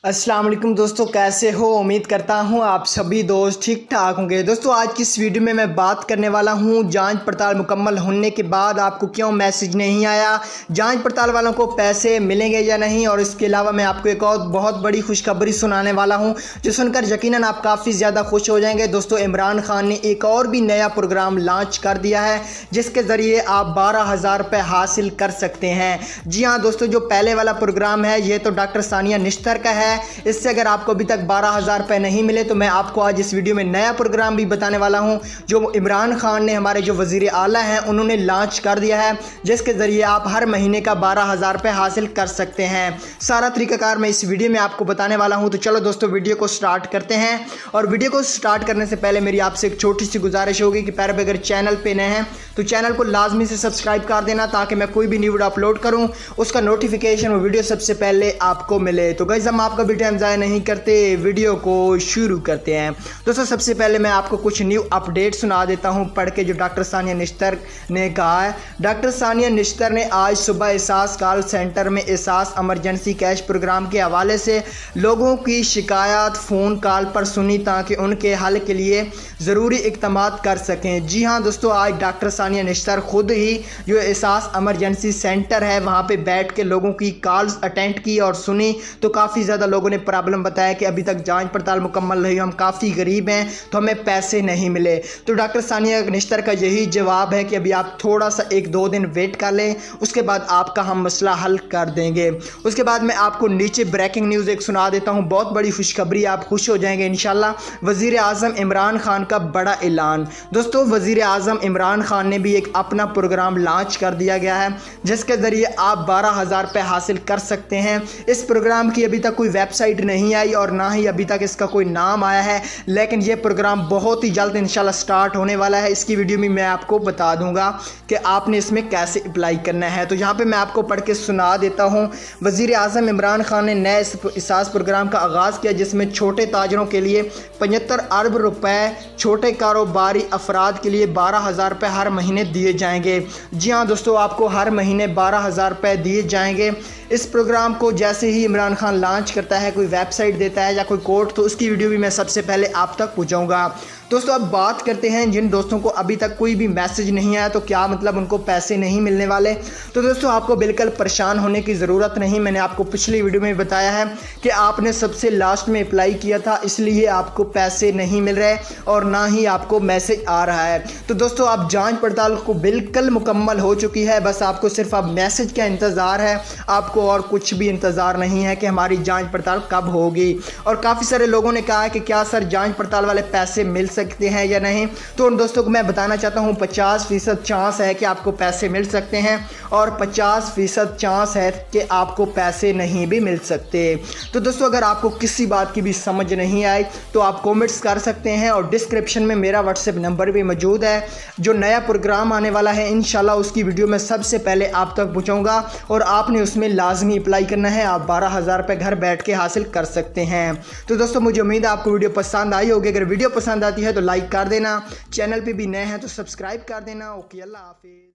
अस्सलाम वालेकुम दोस्तों, कैसे हो। उम्मीद करता हूँ आप सभी दोस्त ठीक ठाक होंगे। दोस्तों आज की इस वीडियो में मैं बात करने वाला हूँ जांच पड़ताल मुकम्मल होने के बाद आपको क्यों मैसेज नहीं आया, जांच पड़ताल वालों को पैसे मिलेंगे या नहीं। और इसके अलावा मैं आपको एक और बहुत बड़ी खुशखबरी सुनाने वाला हूँ जो सुनकर यकीनन आप काफ़ी ज़्यादा खुश हो जाएंगे। दोस्तों इमरान खान ने एक और भी नया प्रोग्राम लॉन्च कर दिया है जिसके ज़रिए आप 12,000 रुपये हासिल कर सकते हैं। जी हाँ दोस्तों, जो पहले वाला प्रोग्राम है ये तो डॉक्टर सानिया निश्तर का है। इससे अगर आपको अभी तक 12,000 रुपये नहीं मिले तो मैं आपको आज इस वीडियो में नया प्रोग्राम भी बताने वाला हूं जो इमरान खान ने, हमारे जो वजीर आला हैं, उन्होंने लॉन्च कर दिया है जिसके ज़रिए आप हर महीने का 12,000 रुपये हासिल कर सकते हैं। सारा तरीकाकार मैं इस वीडियो में आपको बताने वाला हूं। तो चलो दोस्तों वीडियो को स्टार्ट करते हैं। और वीडियो को स्टार्ट करने से पहले मेरी आपसे एक छोटी सी गुजारिश होगी कि पैर अगर चैनल पर नए हैं तो चैनल को लाजमी से सब्सक्राइब कर देना ताकि मैं कोई भी न्यू वीडियो अपलोड करूँ उसका नोटिफिकेशन वो वीडियो सबसे पहले आपको मिले। तो गाइस हम आपका भी टाइम ज़ाया नहीं करते, वीडियो को शुरू करते हैं। दोस्तों सबसे पहले मैं आपको कुछ न्यू अपडेट सुना देता हूं पढ़ के जो डॉक्टर सानिया निश्तर ने कहा है। डॉक्टर सानिया निश्तर ने आज सुबह एहसास कॉल सेंटर में एहसास इमरजेंसी कैश प्रोग्राम के हवाले से लोगों की शिकायत फ़ोन कॉल पर सुनी ताकि उनके हल के लिए ज़रूरी इक़दाम कर सकें। जी हाँ दोस्तों, आज डॉक्टर सानिया निश्तर खुद ही जो एहसास इमरजेंसी सेंटर है वहाँ पे बैठ के लोगों की कॉल्स अटेंड की और सुनी। तो काफ़ी ज़्यादा लोगों ने प्रॉब्लम बताया कि अभी तक जांच पड़ताल मुकम्मल नहीं, हम काफ़ी गरीब हैं तो हमें पैसे नहीं मिले। तो डॉक्टर सानिया निश्तर का यही जवाब है कि अभी आप थोड़ा सा 1-2 दिन वेट कर लें, उसके बाद आपका हम मसला हल कर देंगे। उसके बाद मैं आपको नीचे ब्रेकिंग न्यूज़ एक सुना देता हूँ, बहुत बड़ी खुशखबरी, आप खुश हो जाएंगे इंशाल्लाह। वज़ीर आज़म इमरान खान का बड़ा ऐलान। दोस्तों वज़ीर आज़म इमरान खान ने भी एक अपना प्रोग्राम लॉन्च कर दिया गया है जिसके ज़रिए आप 12,000 रुपये हासिल कर सकते हैं। इस प्रोग्राम की अभी तक कोई वेबसाइट नहीं आई और ना ही अभी तक इसका कोई नाम आया है, लेकिन ये प्रोग्राम बहुत ही जल्द इंशाल्लाह स्टार्ट होने वाला है। इसकी वीडियो में मैं आपको बता दूंगा कि आपने इसमें कैसे अप्लाई करना है। तो यहाँ पे मैं आपको पढ़ के सुना देता हूँ। वज़ीर आज़म इमरान खान ने नए एहसास प्रोग्राम का आगाज़ किया जिसमें छोटे ताजरों के लिए 75 अरब रुपए, छोटे कारोबारी अफराद के लिए 12,000 रुपये हर महीने दिए जाएंगे। जी हाँ दोस्तों, आपको हर महीने 12,000 रुपये दिए जाएंगे। इस प्रोग्राम को जैसे ही इमरान खान लॉन्च करता है, कोई वेबसाइट देता है या कोई कोड, तो उसकी वीडियो भी मैं सबसे पहले आप तक पहुंचाऊंगा। दोस्तों अब बात करते हैं जिन दोस्तों को अभी तक कोई भी मैसेज नहीं आया तो क्या मतलब उनको पैसे नहीं मिलने वाले। तो दोस्तों आपको बिल्कुल परेशान होने की ज़रूरत नहीं। मैंने आपको पिछली वीडियो में बताया है कि आपने सबसे लास्ट में अप्लाई किया था, इसलिए आपको पैसे नहीं मिल रहे और ना ही आपको मैसेज आ रहा है। तो दोस्तों आप जाँच पड़ताल को बिल्कुल मुकम्मल हो चुकी है, बस आपको सिर्फ अब मैसेज का इंतज़ार है, आपको और कुछ भी इंतज़ार नहीं है कि हमारी जाँच पड़ताल कब होगी। और काफ़ी सारे लोगों ने कहा कि क्या सर जाँच पड़ताल वाले पैसे मिल सकते हैं या नहीं। तो उन दोस्तों को मैं बताना चाहता हूं 50% चांस है कि आपको पैसे मिल सकते हैं और 50% चांस है कि आपको पैसे नहीं भी मिल सकते। तो दोस्तों अगर आपको किसी बात की भी समझ नहीं आई तो आप कमेंट्स कर सकते हैं और डिस्क्रिप्शन में मेरा व्हाट्सएप नंबर भी मौजूद है। जो नया प्रोग्राम आने वाला है इंशाल्लाह उसकी वीडियो मैं सबसे पहले आप तक पहुँचाऊँगा और आपने उसमें लाजमी अप्लाई करना है। आप 12,000 रुपये घर बैठ के हासिल कर सकते हैं। तो दोस्तों मुझे उम्मीद है आपको वीडियो पसंद आई होगी। अगर वीडियो पसंद आती है तो लाइक कर देना, चैनल पे भी नए हैं तो सब्सक्राइब कर देना। ओके, अल्लाह हाफिज़।